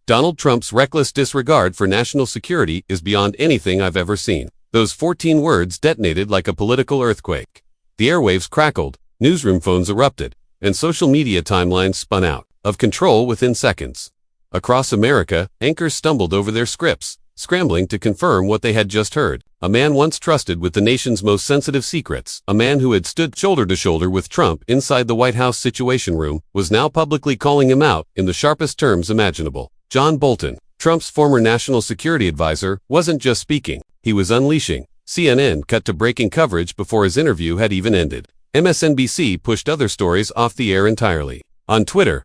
Donald Trump's reckless disregard for national security is beyond anything I've ever seen. Those 14 words detonated like a political earthquake. The airwaves crackled, newsroom phones erupted, and social media timelines spun out of control within seconds. Across America, anchors stumbled over their scripts, scrambling to confirm what they had just heard. A man once trusted with the nation's most sensitive secrets, a man who had stood shoulder to shoulder with Trump inside the White House Situation Room, was now publicly calling him out in the sharpest terms imaginable. John Bolton, Trump's former national security advisor, wasn't just speaking, he was unleashing. CNN cut to breaking coverage before his interview had even ended. MSNBC pushed other stories off the air entirely. On Twitter,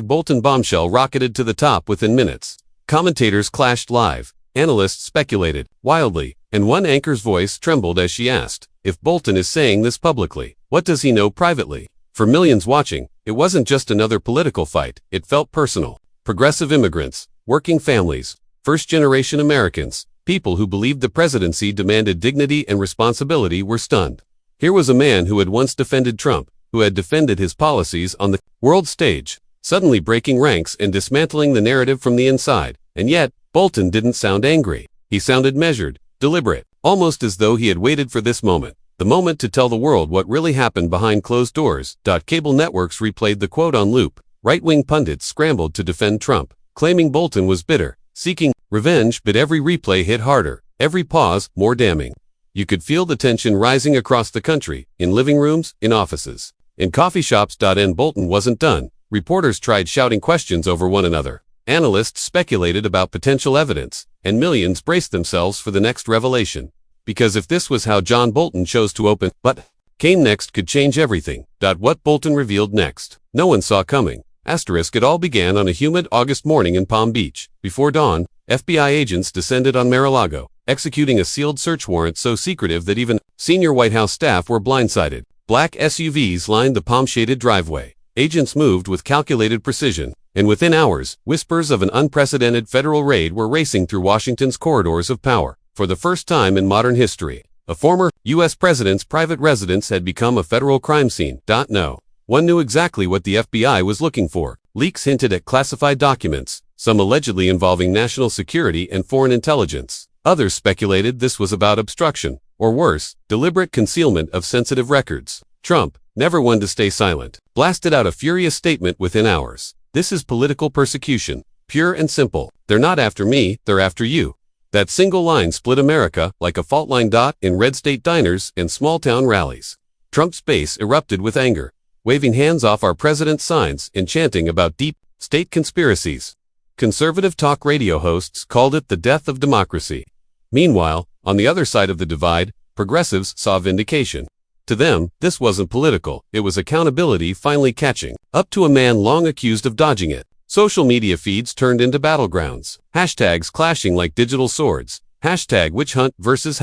#Bolton bombshell rocketed to the top within minutes. Commentators clashed live. Analysts speculated wildly, and one anchor's voice trembled as she asked, if Bolton is saying this publicly, what does he know privately? For millions watching, it wasn't just another political fight, it felt personal. Progressive immigrants, working families, first-generation Americans, people who believed the presidency demanded dignity and responsibility were stunned. Here was a man who had once defended Trump, who had defended his policies on the world stage, suddenly breaking ranks and dismantling the narrative from the inside. And yet, Bolton didn't sound angry. He sounded measured, deliberate, almost as though he had waited for this moment, the moment to tell the world what really happened behind closed doors. Cable networks replayed the quote on loop. Right-wing pundits scrambled to defend Trump, claiming Bolton was bitter, seeking revenge, but every replay hit harder, every pause more damning. You could feel the tension rising across the country, in living rooms, in offices, in coffee shops. And Bolton wasn't done. Reporters tried shouting questions over one another. Analysts speculated about potential evidence, and millions braced themselves for the next revelation. Because if this was how John Bolton chose to open what came next could change everything. What Bolton revealed next, no one saw coming. It all began on a humid August morning in Palm Beach. Before dawn, FBI agents descended on Mar-a-Lago, executing a sealed search warrant so secretive that even senior White House staff were blindsided. Black SUVs lined the palm-shaded driveway. Agents moved with calculated precision, and within hours, whispers of an unprecedented federal raid were racing through Washington's corridors of power. For the first time in modern history, a former U.S. president's private residence had become a federal crime scene. No one knew exactly what the FBI was looking for. Leaks hinted at classified documents, some allegedly involving national security and foreign intelligence. Others speculated this was about obstruction, or worse, deliberate concealment of sensitive records. Trump, never one to stay silent, blasted out a furious statement within hours. This is political persecution, pure and simple. They're not after me, they're after you. That single line split America like a fault line. In red state diners and small-town rallies, Trump's base erupted with anger, waving hands off our president's signs and chanting about deep state conspiracies. Conservative talk radio hosts called it the death of democracy. Meanwhile, on the other side of the divide, progressives saw vindication. To them, this wasn't political, it was accountability finally catching up to a man long accused of dodging it. Social media feeds turned into battlegrounds, hashtags clashing like digital swords. #witch hunt versus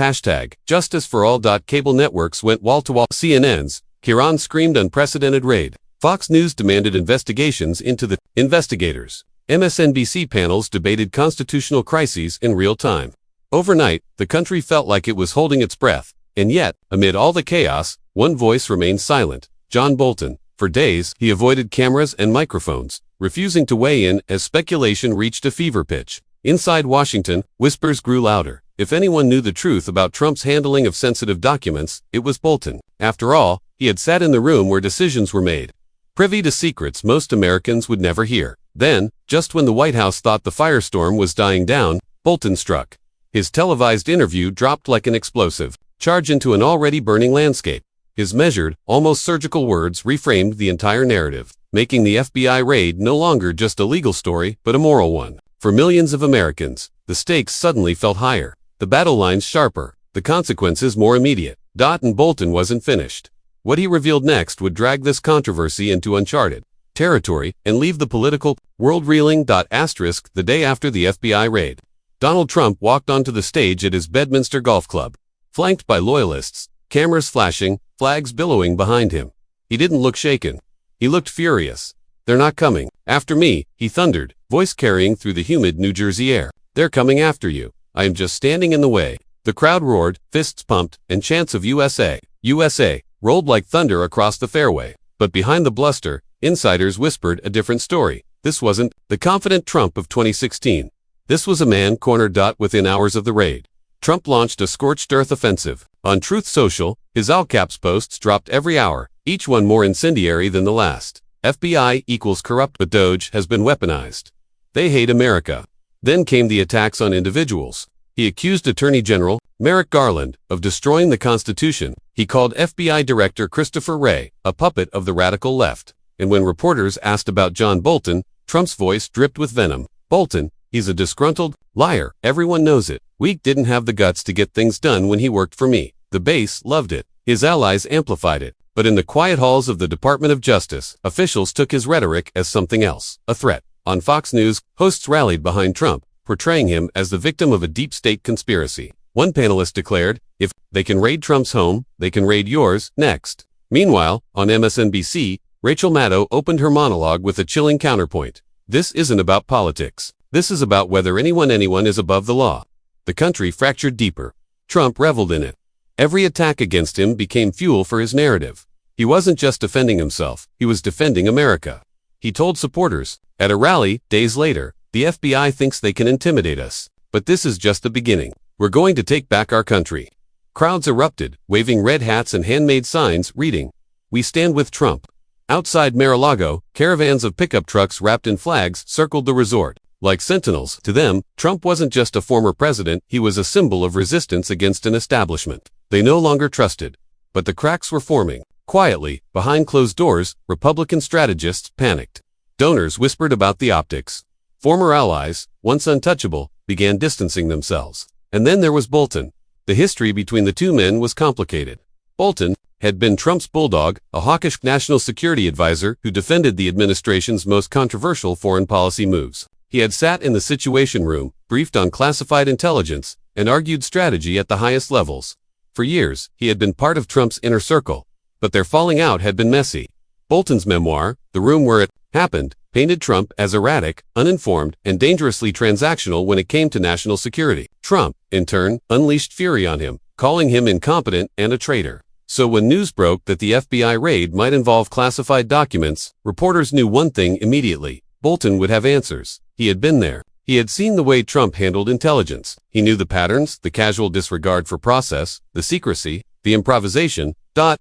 #justice for all. Cable networks went wall-to-wall. CNN's Kiran screamed unprecedented raid. Fox News demanded investigations into the investigators. MSNBC panels debated constitutional crises in real time. Overnight, the country felt like it was holding its breath. And yet, amid all the chaos, one voice remained silent, John Bolton. For days, he avoided cameras and microphones, refusing to weigh in as speculation reached a fever pitch. Inside Washington, whispers grew louder. If anyone knew the truth about Trump's handling of sensitive documents, it was Bolton. After all, he had sat in the room where decisions were made, privy to secrets most Americans would never hear. Then, just when the White House thought the firestorm was dying down, Bolton struck. His televised interview dropped like an explosive charge into an already burning landscape. His measured, almost surgical words reframed the entire narrative, making the FBI raid no longer just a legal story, but a moral one. For millions of Americans, the stakes suddenly felt higher, the battle lines sharper, the consequences more immediate. And Bolton wasn't finished. What he revealed next would drag this controversy into uncharted territory and leave the political world reeling. The day after the FBI raid, Donald Trump walked onto the stage at his Bedminster Golf Club, flanked by loyalists, cameras flashing, flags billowing behind him. He didn't look shaken. He looked furious. "They're not coming after me," he thundered, voice carrying through the humid New Jersey air. "They're coming after you. I am just standing in the way." The crowd roared, fists pumped, and chants of USA, USA, rolled like thunder across the fairway. But behind the bluster, insiders whispered a different story. This wasn't the confident Trump of 2016. This was a man cornered. Within hours of the raid, Trump launched a scorched earth offensive. On Truth Social, his all caps posts dropped every hour, each one more incendiary than the last. FBI equals corrupt, but Doge has been weaponized. They hate America. Then came the attacks on individuals. He accused Attorney General Merrick Garland of destroying the Constitution. He called FBI Director Christopher Wray a puppet of the radical left. And when reporters asked about John Bolton, Trump's voice dripped with venom. Bolton, he's a disgruntled liar. Everyone knows it. Weak didn't have the guts to get things done when he worked for me. The base loved it. His allies amplified it. But in the quiet halls of the Department of Justice, officials took his rhetoric as something else, a threat. On Fox News, hosts rallied behind Trump, portraying him as the victim of a deep state conspiracy. One panelist declared, if they can raid Trump's home, they can raid yours next. Meanwhile, on MSNBC, Rachel Maddow opened her monologue with a chilling counterpoint. This isn't about politics. This is about whether anyone is above the law. The country fractured deeper. Trump reveled in it. Every attack against him became fuel for his narrative. He wasn't just defending himself, he was defending America. He told supporters, at a rally, days later, the FBI thinks they can intimidate us. But this is just the beginning. We're going to take back our country. Crowds erupted, waving red hats and handmade signs, reading, "We stand with Trump." Outside Mar-a-Lago, caravans of pickup trucks wrapped in flags circled the resort. Like sentinels, to them, Trump wasn't just a former president, he was a symbol of resistance against an establishment they no longer trusted. But the cracks were forming. Quietly, behind closed doors, Republican strategists panicked. Donors whispered about the optics. Former allies, once untouchable, began distancing themselves. And then there was Bolton. The history between the two men was complicated. Bolton had been Trump's bulldog, a hawkish national security advisor who defended the administration's most controversial foreign policy moves. He had sat in the Situation Room, briefed on classified intelligence, and argued strategy at the highest levels. For years, he had been part of Trump's inner circle, but their falling out had been messy. Bolton's memoir, The Room Where It Happened, painted Trump as erratic, uninformed, and dangerously transactional when it came to national security. Trump, in turn, unleashed fury on him, calling him incompetent and a traitor. So when news broke that the FBI raid might involve classified documents, reporters knew one thing immediately: Bolton would have answers. He had been there. He had seen the way Trump handled intelligence. He knew the patterns, the casual disregard for process, the secrecy, the improvisation,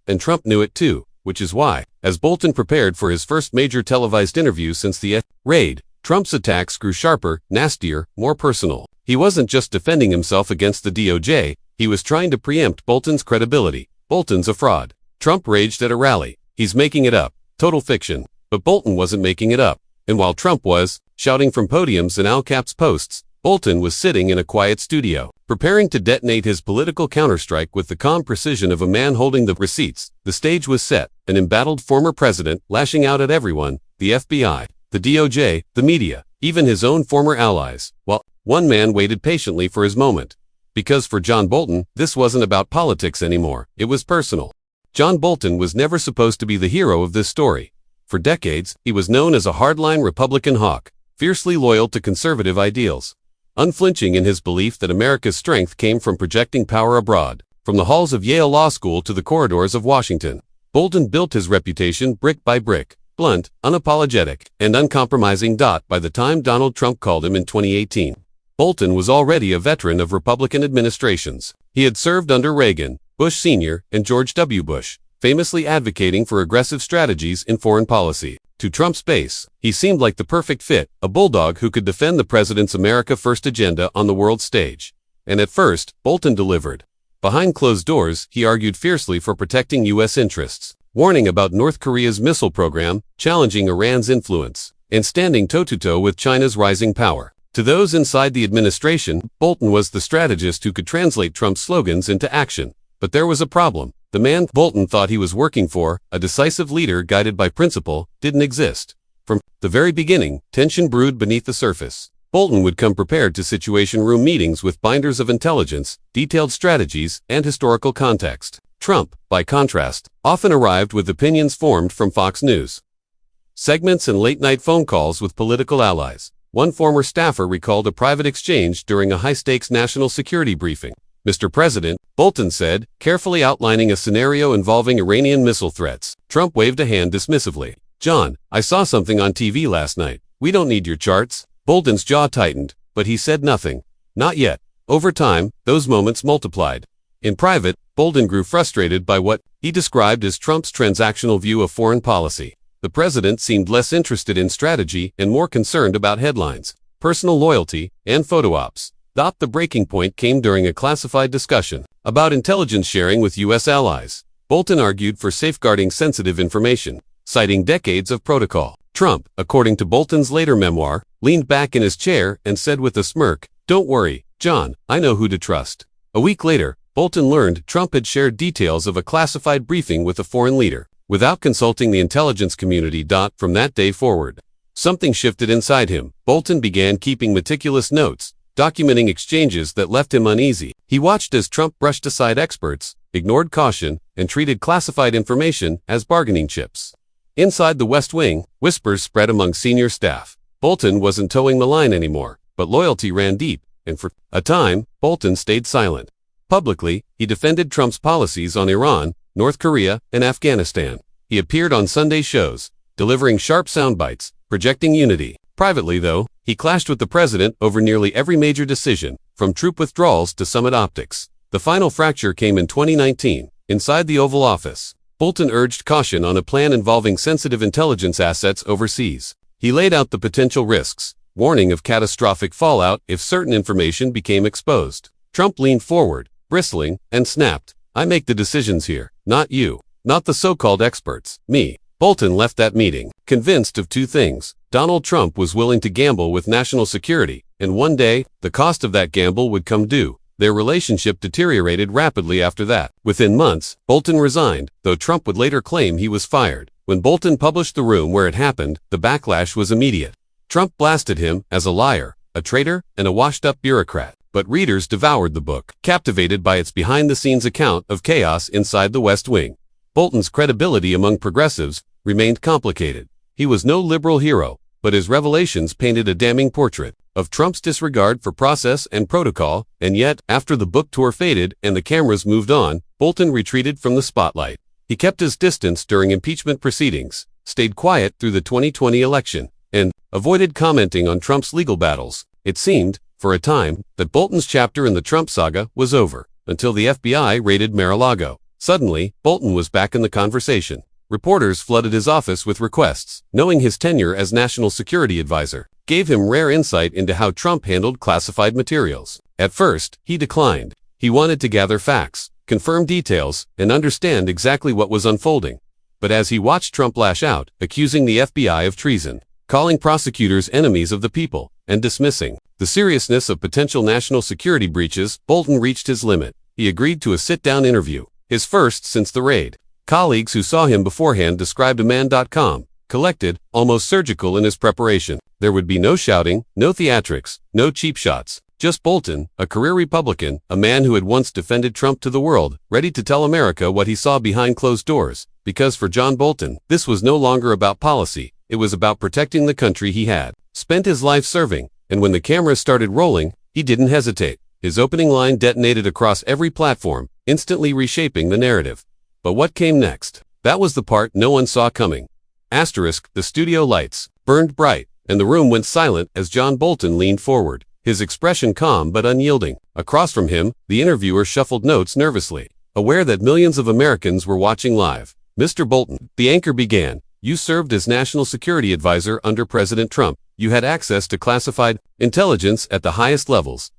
and Trump knew it too, which is why, as Bolton prepared for his first major televised interview since the raid, Trump's attacks grew sharper, nastier, more personal. He wasn't just defending himself against the DOJ, he was trying to preempt Bolton's credibility. Bolton's a fraud. Trump raged at a rally. He's making it up. Total fiction. But Bolton wasn't making it up. And while Trump was shouting from podiums and all-caps posts, Bolton was sitting in a quiet studio, preparing to detonate his political counterstrike with the calm precision of a man holding the receipts. The stage was set, an embattled former president lashing out at everyone, the FBI, the DOJ, the media, even his own former allies, while one man waited patiently for his moment. Because for John Bolton, this wasn't about politics anymore, it was personal. John Bolton was never supposed to be the hero of this story. For decades, he was known as a hardline Republican hawk, fiercely loyal to conservative ideals, unflinching in his belief that America's strength came from projecting power abroad. From the halls of Yale Law School to the corridors of Washington, Bolton built his reputation brick by brick, blunt, unapologetic, and uncompromising. By the time Donald Trump called him in 2018, Bolton was already a veteran of Republican administrations. He had served under Reagan, Bush Sr., and George W. Bush, famously advocating for aggressive strategies in foreign policy. To Trump's base, he seemed like the perfect fit, a bulldog who could defend the president's America First agenda on the world stage. And at first, Bolton delivered. Behind closed doors, he argued fiercely for protecting U.S. interests, warning about North Korea's missile program, challenging Iran's influence, and standing toe-to-toe with China's rising power. To those inside the administration, Bolton was the strategist who could translate Trump's slogans into action. But there was a problem. The man Bolton thought he was working for, a decisive leader guided by principle, didn't exist. From the very beginning, tension brewed beneath the surface. Bolton would come prepared to Situation Room meetings with binders of intelligence, detailed strategies, and historical context. Trump, by contrast, often arrived with opinions formed from Fox News segments and late-night phone calls with political allies. One former staffer recalled a private exchange during a high-stakes national security briefing. "Mr. President," Bolton said, carefully outlining a scenario involving Iranian missile threats. Trump waved a hand dismissively. "John, I saw something on TV last night. We don't need your charts. Bolton's jaw tightened, but he said nothing. Not yet. Over time, those moments multiplied. In private, Bolton grew frustrated by what he described as Trump's transactional view of foreign policy. The president seemed less interested in strategy and more concerned about headlines, personal loyalty, and photo ops. The breaking point came during a classified discussion about intelligence sharing with U.S. allies. Bolton argued for safeguarding sensitive information, citing decades of protocol. Trump, according to Bolton's later memoir, leaned back in his chair and said with a smirk, "Don't worry, John, I know who to trust." A week later, Bolton learned Trump had shared details of a classified briefing with a foreign leader, without consulting the intelligence community. From that day forward, something shifted inside him. Bolton began keeping meticulous notes, documenting exchanges that left him uneasy. He watched as Trump brushed aside experts, ignored caution, and treated classified information as bargaining chips. Inside the West Wing, whispers spread among senior staff. Bolton wasn't towing the line anymore, but loyalty ran deep, and for a time, Bolton stayed silent. Publicly, he defended Trump's policies on Iran, North Korea, and Afghanistan. He appeared on Sunday shows, delivering sharp soundbites, projecting unity. Privately, though, he clashed with the president over nearly every major decision, from troop withdrawals to summit optics. The final fracture came in 2019, inside the Oval Office. Bolton urged caution on a plan involving sensitive intelligence assets overseas. He laid out the potential risks, warning of catastrophic fallout if certain information became exposed. Trump leaned forward, bristling, and snapped, "I make the decisions here, not you, not the so-called experts, me." Bolton left that meeting, convinced of two things. Donald Trump was willing to gamble with national security, and one day, the cost of that gamble would come due. Their relationship deteriorated rapidly after that. Within months, Bolton resigned, though Trump would later claim he was fired. When Bolton published the room where it happened, the backlash was immediate. Trump blasted him as a liar, a traitor, and a washed-up bureaucrat. But readers devoured the book, captivated by its behind-the-scenes account of chaos inside the West Wing. Bolton's credibility among progressives remained complicated. He was no liberal hero, but his revelations painted a damning portrait of Trump's disregard for process and protocol, and yet, after the book tour faded and the cameras moved on, Bolton retreated from the spotlight. He kept his distance during impeachment proceedings, stayed quiet through the 2020 election, and avoided commenting on Trump's legal battles. It seemed, for a time, that Bolton's chapter in the Trump saga was over, until the FBI raided Mar-a-Lago. Suddenly, Bolton was back in the conversation. Reporters flooded his office with requests, knowing his tenure as National Security Advisor gave him rare insight into how Trump handled classified materials. At first, he declined. He wanted to gather facts, confirm details, and understand exactly what was unfolding. But as he watched Trump lash out, accusing the FBI of treason, calling prosecutors enemies of the people, and dismissing the seriousness of potential national security breaches, Bolton reached his limit. He agreed to a sit-down interview, his first since the raid. Colleagues who saw him beforehand described a man, collected, almost surgical in his preparation. There would be no shouting, no theatrics, no cheap shots. Just Bolton, a career Republican, a man who had once defended Trump to the world, ready to tell America what he saw behind closed doors. Because for John Bolton, this was no longer about policy, it was about protecting the country he had spent his life serving. And when the cameras started rolling, he didn't hesitate. His opening line detonated across every platform, instantly reshaping the narrative. But what came next? That was the part no one saw coming. The studio lights burned bright, and the room went silent as John Bolton leaned forward, his expression calm but unyielding. Across from him, the interviewer shuffled notes nervously, aware that millions of Americans were watching live. "Mr. Bolton," the anchor began, "you served as National Security Advisor under President Trump. You had access to classified intelligence at the highest levels.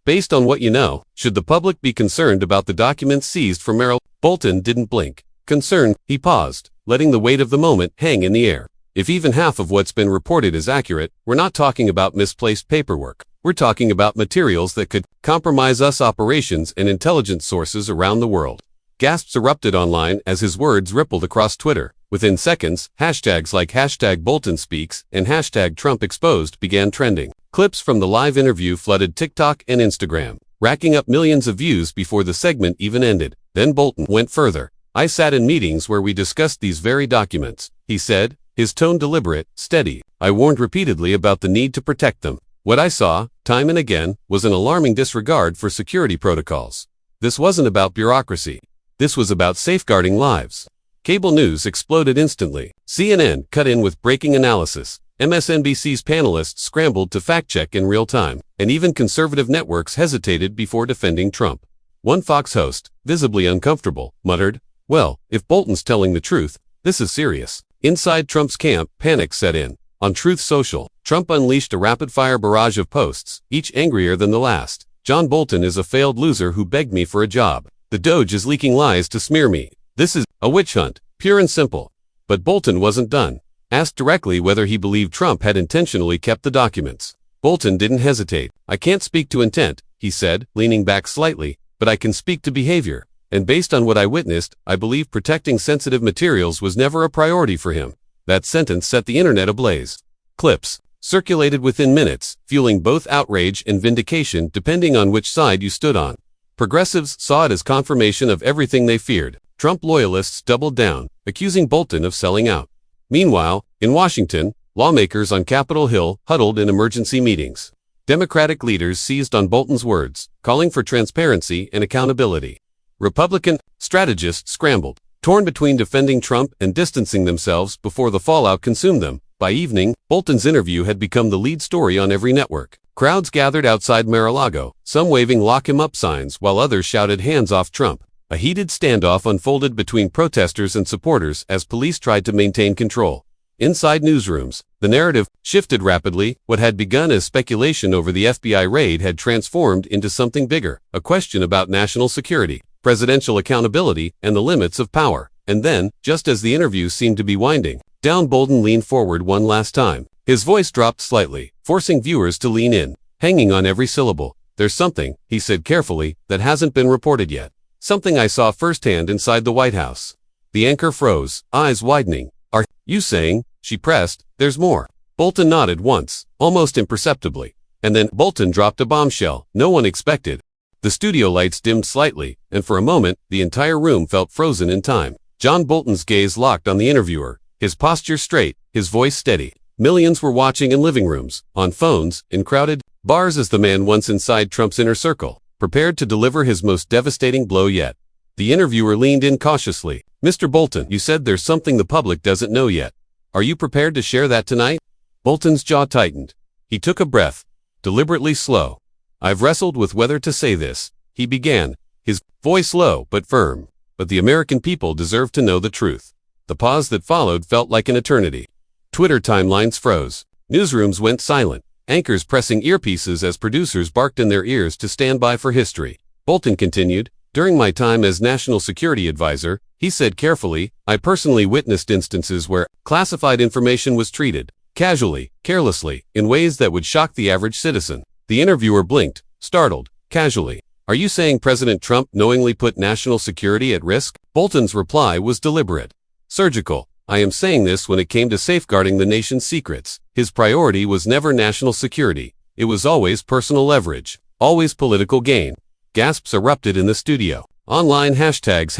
Based on what you know, should the public be concerned about the documents seized from Mar-a-Lago?" Bolton didn't blink. Concerned, he paused, letting the weight of the moment hang in the air. If even half of what's been reported is accurate, we're not talking about misplaced paperwork. We're talking about materials that could compromise US operations and intelligence sources around the world. Gasps erupted online as his words rippled across Twitter. Within seconds, hashtags like #BoltonSpeaks and #TrumpExposed began trending. Clips from the live interview flooded TikTok and Instagram, racking up millions of views before the segment even ended. Then Bolton went further. "I sat in meetings where we discussed these very documents," he said, his tone deliberate, steady. "I warned repeatedly about the need to protect them. What I saw, time and again, was an alarming disregard for security protocols. This wasn't about bureaucracy. This was about safeguarding lives." Cable news exploded instantly. CNN cut in with breaking analysis. MSNBC's panelists scrambled to fact-check in real time, and even conservative networks hesitated before defending Trump. One Fox host, visibly uncomfortable, muttered, "Well, if Bolton's telling the truth, this is serious." Inside Trump's camp, panic set in. On Truth Social, Trump unleashed a rapid-fire barrage of posts, each angrier than the last. "John Bolton is a failed loser who begged me for a job. The Doge is leaking lies to smear me. This is a witch hunt, pure and simple." But Bolton wasn't done. Asked directly whether he believed Trump had intentionally kept the documents, Bolton didn't hesitate. "I can't speak to intent," he said, leaning back slightly, "but I can speak to behavior. And based on what I witnessed, I believe protecting sensitive materials was never a priority for him." That sentence set the internet ablaze. Clips circulated within minutes, fueling both outrage and vindication depending on which side you stood on. Progressives saw it as confirmation of everything they feared. Trump loyalists doubled down, accusing Bolton of selling out. Meanwhile, in Washington, lawmakers on Capitol Hill huddled in emergency meetings. Democratic leaders seized on Bolton's words, calling for transparency and accountability. Republican strategists scrambled, torn between defending Trump and distancing themselves before the fallout consumed them. By evening, Bolton's interview had become the lead story on every network. Crowds gathered outside Mar-a-Lago, some waving "lock him up" signs while others shouted "hands off Trump." A heated standoff unfolded between protesters and supporters as police tried to maintain control. Inside newsrooms, the narrative shifted rapidly. What had begun as speculation over the FBI raid had transformed into something bigger, a question about national security, presidential accountability, and the limits of power. And then, just as the interview seemed to be winding down, Bolton leaned forward one last time. His voice dropped slightly, forcing viewers to lean in, hanging on every syllable. "There's something," he said carefully, "that hasn't been reported yet. Something I saw firsthand inside the White House." The anchor froze, eyes widening. "Are you saying?" she pressed. "There's more." Bolton nodded once, almost imperceptibly. And then Bolton dropped a bombshell no one expected. The studio lights dimmed slightly, and for a moment, the entire room felt frozen in time. John Bolton's gaze locked on the interviewer, his posture straight, his voice steady. Millions were watching in living rooms, on phones, in crowded bars as the man once inside Trump's inner circle prepared to deliver his most devastating blow yet. The interviewer leaned in cautiously. "Mr. Bolton, you said there's something the public doesn't know yet. Are you prepared to share that tonight?" Bolton's jaw tightened. He took a breath, deliberately slow. "I've wrestled with whether to say this," he began, his voice low but firm. "But the American people deserve to know the truth." The pause that followed felt like an eternity. Twitter timelines froze. Newsrooms went silent, anchors pressing earpieces as producers barked in their ears to stand by for history. Bolton continued, "During my time as National Security Advisor," he said carefully, "I personally witnessed instances where classified information was treated, casually, carelessly, in ways that would shock the average citizen." The interviewer blinked, startled. "Casually? Are you saying President Trump knowingly put national security at risk?" Bolton's reply was deliberate. "Surgical. I am saying this when it came to safeguarding the nation's secrets. His priority was never national security. It was always personal leverage, always political gain." Gasps erupted in the studio. Online hashtags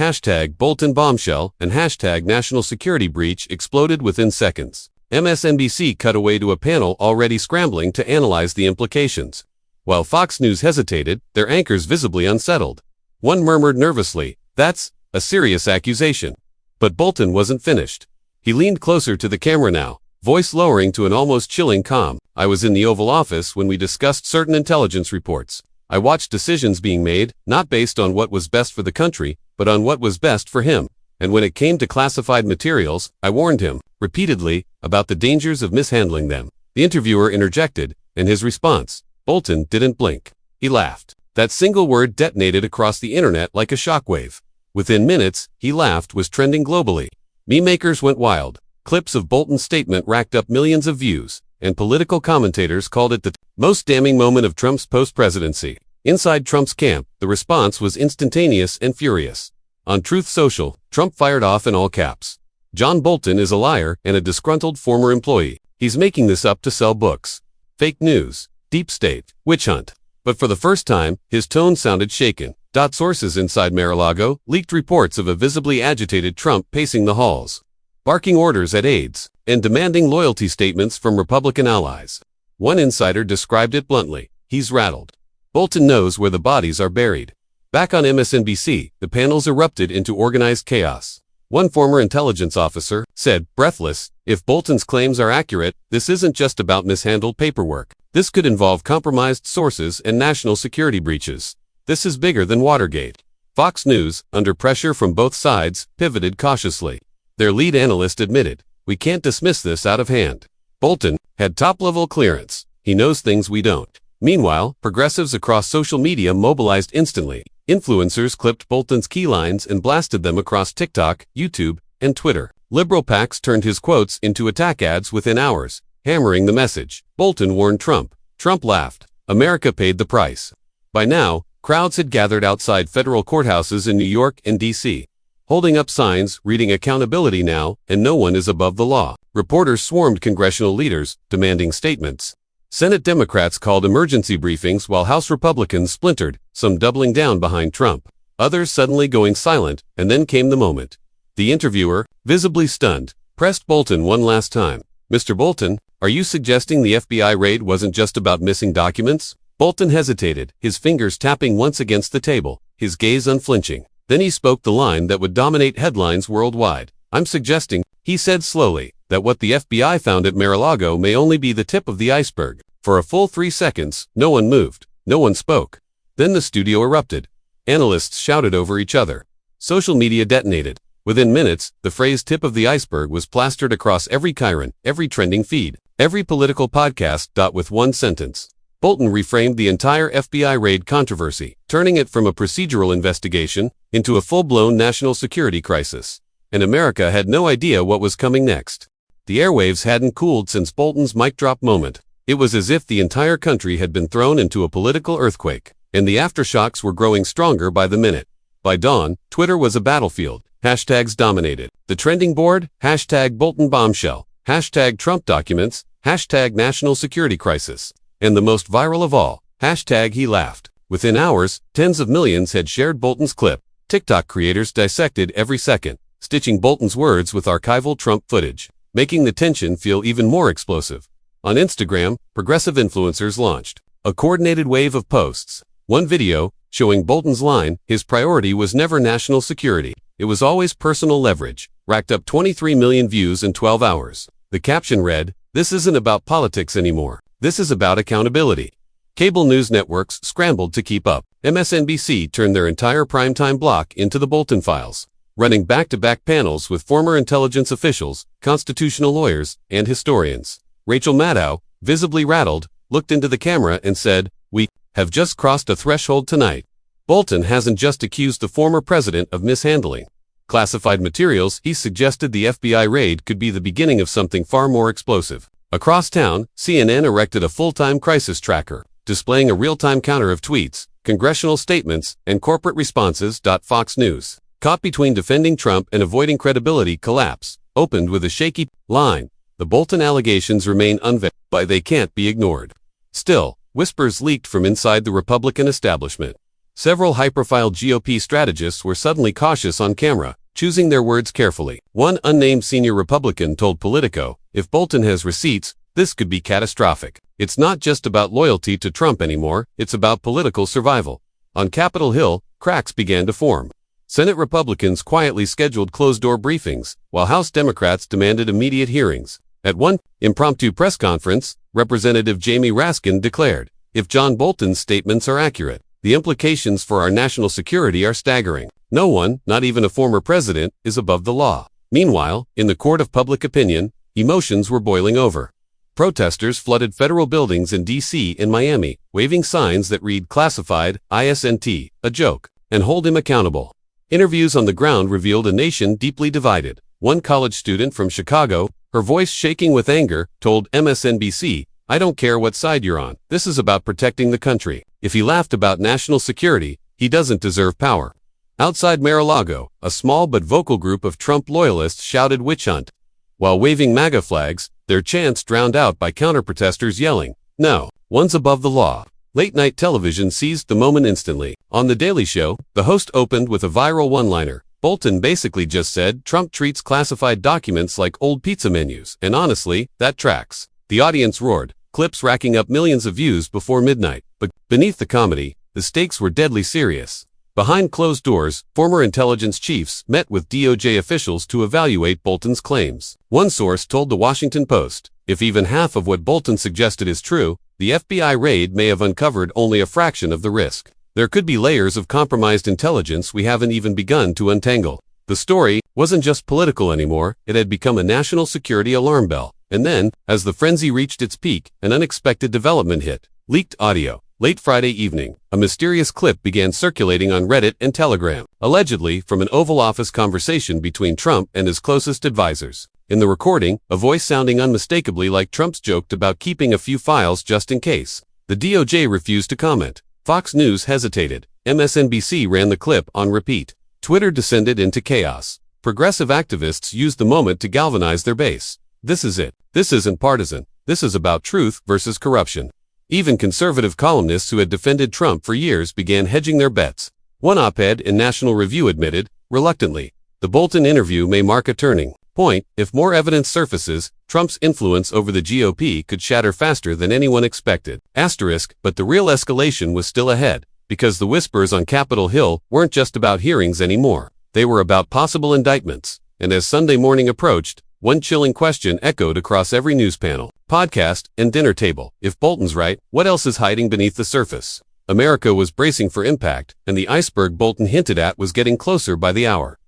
#Bolton bombshell and #national security breach exploded within seconds. MSNBC cut away to a panel already scrambling to analyze the implications. While Fox News hesitated, their anchors visibly unsettled. One murmured nervously, "That's a serious accusation." But Bolton wasn't finished. He leaned closer to the camera now, voice lowering to an almost chilling calm. "I was in the Oval Office when we discussed certain intelligence reports. I watched decisions being made, not based on what was best for the country, but on what was best for him. And when it came to classified materials, I warned him, repeatedly, about the dangers of mishandling them." The interviewer interjected, and his response, Bolton didn't blink. He laughed. That single word detonated across the internet like a shockwave. Within minutes, "He laughed" was trending globally. Meme-makers went wild. Clips of Bolton's statement racked up millions of views, and political commentators called it the most damning moment of Trump's post-presidency. Inside Trump's camp, the response was instantaneous and furious. On Truth Social, Trump fired off in all caps, "John Bolton is a liar and a disgruntled former employee. He's making this up to sell books. Fake news. Deep state. Witch hunt." But for the first time, his tone sounded shaken. Sources inside Mar-a-Lago leaked reports of a visibly agitated Trump pacing the halls, barking orders at aides, and demanding loyalty statements from Republican allies. One insider described it bluntly, "He's rattled." Bolton knows where the bodies are buried. Back on MSNBC, the panels erupted into organized chaos. One former intelligence officer said, breathless, "If Bolton's claims are accurate, this isn't just about mishandled paperwork. This could involve compromised sources and national security breaches. This is bigger than Watergate." Fox News, under pressure from both sides, pivoted cautiously. Their lead analyst admitted, "We can't dismiss this out of hand. Bolton had top-level clearance. He knows things we don't." Meanwhile, progressives across social media mobilized instantly. Influencers clipped Bolton's key lines and blasted them across TikTok, YouTube, and Twitter. Liberal PACs turned his quotes into attack ads within hours, hammering the message. Bolton warned Trump. Trump laughed. America paid the price. By now, crowds had gathered outside federal courthouses in New York and D.C., holding up signs reading "Accountability now" and "No one is above the law." Reporters swarmed congressional leaders, demanding statements. Senate Democrats called emergency briefings while House Republicans splintered, some doubling down behind Trump, others suddenly going silent, and then came the moment. The interviewer, visibly stunned, pressed Bolton one last time. "Mr. Bolton, are you suggesting the FBI raid wasn't just about missing documents?" Bolton hesitated, his fingers tapping once against the table, his gaze unflinching. Then he spoke the line that would dominate headlines worldwide. "I'm suggesting," he said slowly, "that what the FBI found at Mar-a-Lago may only be the tip of the iceberg." For a full 3 seconds, no one moved, no one spoke. Then the studio erupted. Analysts shouted over each other. Social media detonated. Within minutes, the phrase "tip of the iceberg" was plastered across every chyron, every trending feed, every political podcast. With one sentence, Bolton reframed the entire FBI raid controversy, turning it from a procedural investigation into a full-blown national security crisis. And America had no idea what was coming next. The airwaves hadn't cooled since Bolton's mic drop moment. It was as if the entire country had been thrown into a political earthquake, and the aftershocks were growing stronger by the minute. By dawn, Twitter was a battlefield. Hashtags dominated. The trending board, #Bolton bombshell, #Trump documents, #national security crisis. And the most viral of all, #he laughed. Within hours, tens of millions had shared Bolton's clip. TikTok creators dissected every second, stitching Bolton's words with archival Trump footage, making the tension feel even more explosive. On Instagram, progressive influencers launched a coordinated wave of posts. One video, showing Bolton's line, "His priority was never national security. It was always personal leverage," racked up 23 million views in 12 hours. The caption read, "This isn't about politics anymore. This is about accountability." Cable news networks scrambled to keep up. MSNBC turned their entire primetime block into the Bolton files, running back-to-back panels with former intelligence officials, constitutional lawyers, and historians. Rachel Maddow, visibly rattled, looked into the camera and said, "We have just crossed a threshold tonight. Bolton hasn't just accused the former president of mishandling classified materials, he suggested the FBI raid could be the beginning of something far more explosive." Across town, CNN erected a full-time crisis tracker, displaying a real-time counter of tweets, congressional statements, and corporate responses. Fox News, caught between defending Trump and avoiding credibility collapse, opened with a shaky line, "The Bolton allegations remain unvetted, but they can't be ignored." Still, whispers leaked from inside the Republican establishment. Several high-profile GOP strategists were suddenly cautious on camera, choosing their words carefully. One unnamed senior Republican told Politico, "If Bolton has receipts, this could be catastrophic. It's not just about loyalty to Trump anymore, it's about political survival." On Capitol Hill, cracks began to form. Senate Republicans quietly scheduled closed-door briefings, while House Democrats demanded immediate hearings. At one impromptu press conference, Representative Jamie Raskin declared, "If John Bolton's statements are accurate, the implications for our national security are staggering. No one, not even a former president, is above the law." Meanwhile, in the court of public opinion, emotions were boiling over. Protesters flooded federal buildings in D.C. and Miami, waving signs that read "Classified, ISNT, a joke," and "Hold him accountable." Interviews on the ground revealed a nation deeply divided. One college student from Chicago, her voice shaking with anger, told MSNBC, "I don't care what side you're on. This is about protecting the country. If he laughed about national security, he doesn't deserve power." Outside Mar-a-Lago, a small but vocal group of Trump loyalists shouted "witch hunt," while waving MAGA flags, their chants drowned out by counter-protesters yelling, "No, one's above the law." Late-night television seized the moment instantly. On The Daily Show, the host opened with a viral one-liner. Bolton basically just said Trump treats classified documents like old pizza menus, and honestly, that tracks. The audience roared, clips racking up millions of views before midnight. But beneath the comedy, the stakes were deadly serious. Behind closed doors, former intelligence chiefs met with DOJ officials to evaluate Bolton's claims. One source told the Washington Post, if even half of what Bolton suggested is true, the FBI raid may have uncovered only a fraction of the risk. There could be layers of compromised intelligence we haven't even begun to untangle. The story wasn't just political anymore, it had become a national security alarm bell. And then, as the frenzy reached its peak, an unexpected development hit. Leaked audio. Late Friday evening, a mysterious clip began circulating on Reddit and Telegram, allegedly from an Oval Office conversation between Trump and his closest advisors. In the recording, a voice sounding unmistakably like Trump's joked about keeping a few files just in case. The DOJ refused to comment. Fox News hesitated. MSNBC ran the clip on repeat. Twitter descended into chaos. Progressive activists used the moment to galvanize their base. This is it. This isn't partisan. This is about truth versus corruption. Even conservative columnists who had defended Trump for years began hedging their bets. One op-ed in National Review admitted, reluctantly, the Bolton interview may mark a turning point. If more evidence surfaces, Trump's influence over the GOP could shatter faster than anyone expected. But the real escalation was still ahead, because the whispers on Capitol Hill weren't just about hearings anymore. They were about possible indictments. And as Sunday morning approached, one chilling question echoed across every news panel, podcast, and dinner table. If Bolton's right, what else is hiding beneath the surface? America was bracing for impact, and the iceberg Bolton hinted at was getting closer by the hour.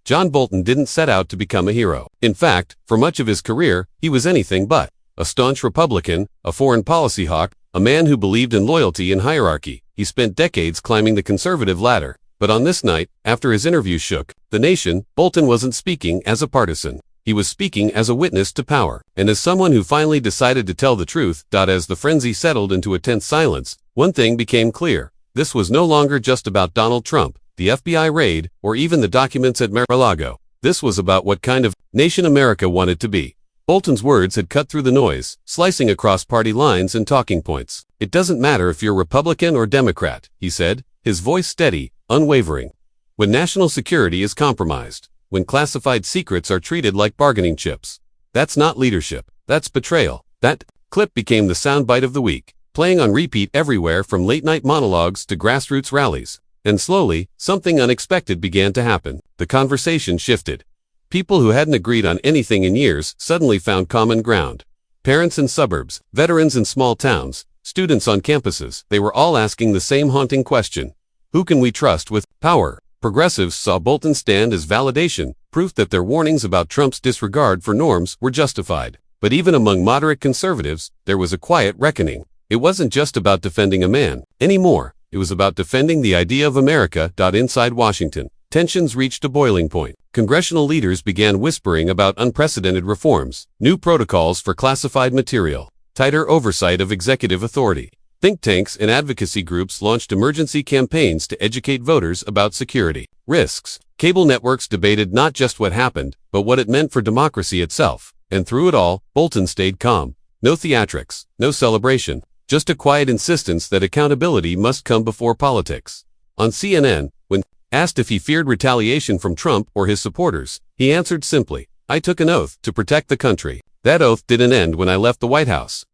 John Bolton didn't set out to become a hero. In fact, for much of his career, he was anything but. A staunch Republican, a foreign policy hawk, a man who believed in loyalty and hierarchy. He spent decades climbing the conservative ladder. But on this night, after his interview shook the nation, Bolton wasn't speaking as a partisan. He was speaking as a witness to power, and as someone who finally decided to tell the truth. As the frenzy settled into a tense silence, one thing became clear. This was no longer just about Donald Trump, the FBI raid, or even the documents at Mar-a-Lago. This was about what kind of nation America wanted to be. Bolton's words had cut through the noise, slicing across party lines and talking points. It doesn't matter if you're Republican or Democrat, he said, his voice steady, unwavering. When national security is compromised, when classified secrets are treated like bargaining chips, that's not leadership, that's betrayal. That clip became the soundbite of the week, playing on repeat everywhere from late-night monologues to grassroots rallies. And slowly, something unexpected began to happen. The conversation shifted. People who hadn't agreed on anything in years suddenly found common ground. Parents in suburbs, veterans in small towns, students on campuses, they were all asking the same haunting question. Who can we trust with power? Progressives saw Bolton stand as validation, proof that their warnings about Trump's disregard for norms were justified. But even among moderate conservatives, there was a quiet reckoning. It wasn't just about defending a man anymore. It was about defending the idea of America. Inside Washington, tensions reached a boiling point. Congressional leaders began whispering about unprecedented reforms, new protocols for classified material, tighter oversight of executive authority. Think tanks and advocacy groups launched emergency campaigns to educate voters about security risks. Cable networks debated not just what happened, but what it meant for democracy itself. And through it all, Bolton stayed calm. No theatrics, no celebration, just a quiet insistence that accountability must come before politics. On CNN, when asked if he feared retaliation from Trump or his supporters, he answered simply, "I took an oath to protect the country. That oath didn't end when I left the White House."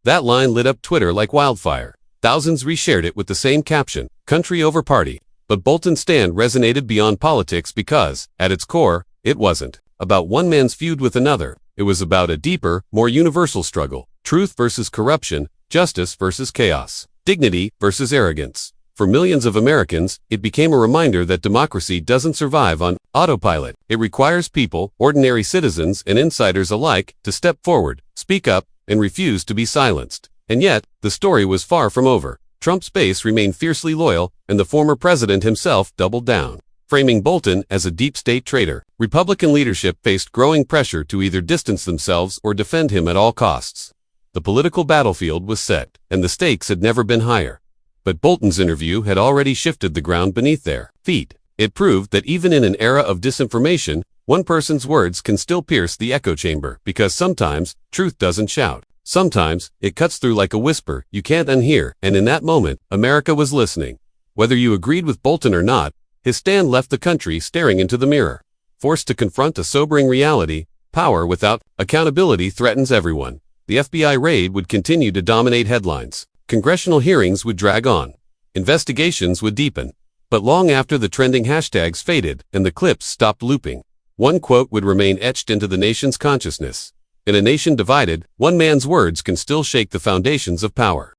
That line lit up Twitter like wildfire. Thousands reshared it with the same caption, "Country over party." But Bolton's stand resonated beyond politics because, at its core, it wasn't about one man's feud with another. It was about a deeper, more universal struggle. Truth versus corruption, justice versus chaos, dignity versus arrogance. For millions of Americans, it became a reminder that democracy doesn't survive on autopilot. It requires people, ordinary citizens and insiders alike, to step forward, speak up, and refuse to be silenced. And yet, the story was far from over. Trump's base remained fiercely loyal, and the former president himself doubled down, framing Bolton as a deep state traitor. Republican leadership faced growing pressure to either distance themselves or defend him at all costs. The political battlefield was set, and the stakes had never been higher. But Bolton's interview had already shifted the ground beneath their feet. It proved that even in an era of disinformation, one person's words can still pierce the echo chamber, because sometimes, truth doesn't shout. Sometimes, it cuts through like a whisper you can't unhear, and in that moment, America was listening. Whether you agreed with Bolton or not, his stand left the country staring into the mirror. Forced to confront a sobering reality, power without accountability threatens everyone. The FBI raid would continue to dominate headlines. Congressional hearings would drag on. Investigations would deepen. But long after the trending hashtags faded and the clips stopped looping, one quote would remain etched into the nation's consciousness. In a nation divided, one man's words can still shake the foundations of power.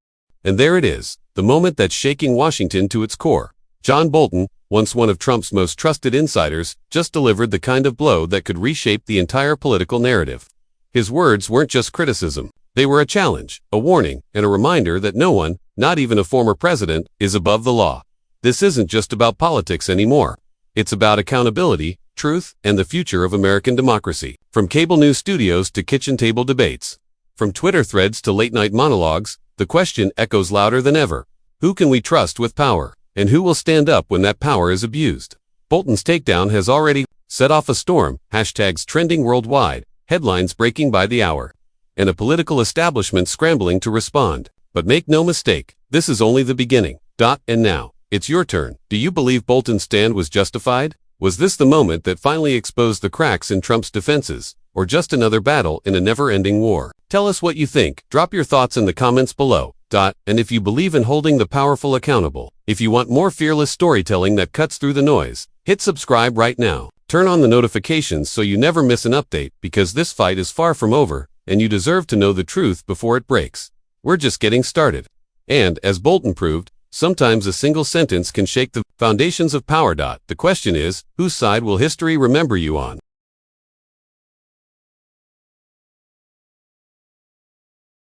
And there it is, the moment that's shaking Washington to its core. John Bolton, once one of Trump's most trusted insiders, just delivered the kind of blow that could reshape the entire political narrative. His words weren't just criticism. They were a challenge, a warning, and a reminder that no one, not even a former president, is above the law. This isn't just about politics anymore. It's about accountability, truth, and the future of American democracy. From cable news studios to kitchen table debates, from Twitter threads to late-night monologues, the question echoes louder than ever. Who can we trust with power? And who will stand up when that power is abused? Bolton's takedown has already set off a storm, hashtags trending worldwide, headlines breaking by the hour, and a political establishment scrambling to respond. But make no mistake, this is only the beginning. And now, it's your turn. Do you believe Bolton's stand was justified? Was this the moment that finally exposed the cracks in Trump's defenses, or just another battle in a never-ending war? Tell us what you think. Drop your thoughts in the comments below. And if you believe in holding the powerful accountable, if you want more fearless storytelling that cuts through the noise, hit subscribe right now. Turn on the notifications so you never miss an update, because this fight is far from over, and you deserve to know the truth before it breaks. We're just getting started. And, as Bolton proved, sometimes a single sentence can shake the foundations of power. The question is, whose side will history remember you on?